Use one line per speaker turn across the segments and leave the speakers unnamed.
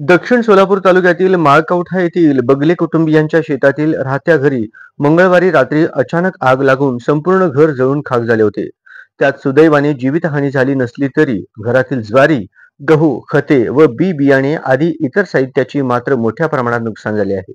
दक्षिण सोलापूर तालुक्यातील माळकवठा येथील बगले कुटुंबियांच्या शेतातील राहत्या घरी मंगळवारी रात्री अचानक आग लागून संपूर्ण घर जळून खाक झाले होते. त्यात सुदैवाने जीवितहानी झाली नसली तरी घरातील ज्वारी, गहू, खते व बी बियाणे आदी इतर साहित्याची मात्र मोठ्या प्रमाणात नुकसान झाले आहे.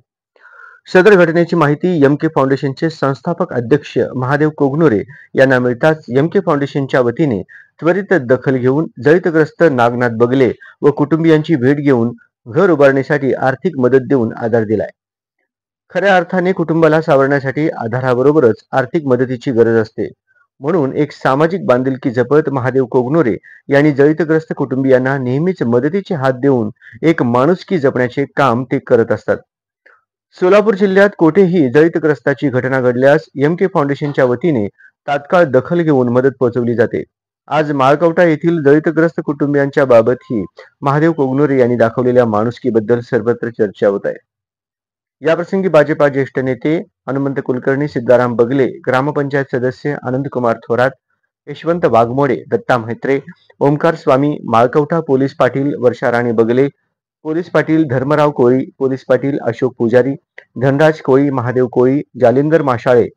सदर घटनेची माहिती एमके फाउंडेशनचे संस्थापक अध्यक्ष महादेव कोगनोरे यांना मिळताच एमके फाउंडेशनच्या वतीने त्वरित दखल घेऊन जळीतग्रस्त नागनाथ बगले व कुटुंबियांची भेट घेऊन घर उभारण्यासाठी आर्थिक मदत देऊन आधार दिलाय. खऱ्या अर्थाने कुटुंबाला सावरण्यासाठी आधाराबरोबरच आर्थिक मदतीची गरज असते. म्हणून एक सामाजिक बांधिलकी जपत महादेव कोगनोरे यांनी जळीतग्रस्त कुटुंबियांना नेहमीच मदतीचे हात देऊन एक माणुसकी जपण्याचे काम ते करत असतात. सोलापूर जिल्ह्यात कोठेही जळीतग्रस्ताची घटना घडल्यास एमके फाउंडेशनच्या वतीने तात्काळ दखल घेऊन मदत पोहोचवली जाते. आज माळकवठा येथील दलितग्रस्त कुटुंबियांच्या बाबतही महादेव कोगनोरे यांनी दाखवलेल्या माणुसकीबद्दल सर्वत्र चर्चा होत आहे. याप्रसंगी भाजपा ज्येष्ठ नेते हनुमंत कुलकर्णी, सिद्धाराम बगले, ग्रामपंचायत सदस्य आनंदकुमार थोरात, यशवंत वाघमोडे, दत्ता म्हेत्रे, ओमकार स्वामी, माळकवठा पोलीस पाटील वर्षा राणी बगले, पोलीस पाटील धर्मराव कोळी, पोलीस पाटील अशोक पुजारी, धनराज कोळी, महादेव कोळी, जालिंदर माशाळे,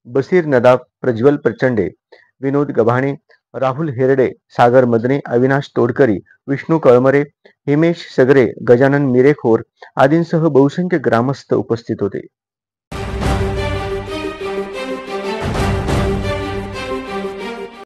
बसीर नदाफ, प्रज्वल प्रचंडे, विनोद गव्हाणे, राहुल हेरडे, सागर मदने, अविनाश तोडकरी, विष्णू कळमरे, हिमेश सगरे, गजानन मिरेखोर आदींसह बहुसंख्य ग्रामस्थ उपस्थित होते.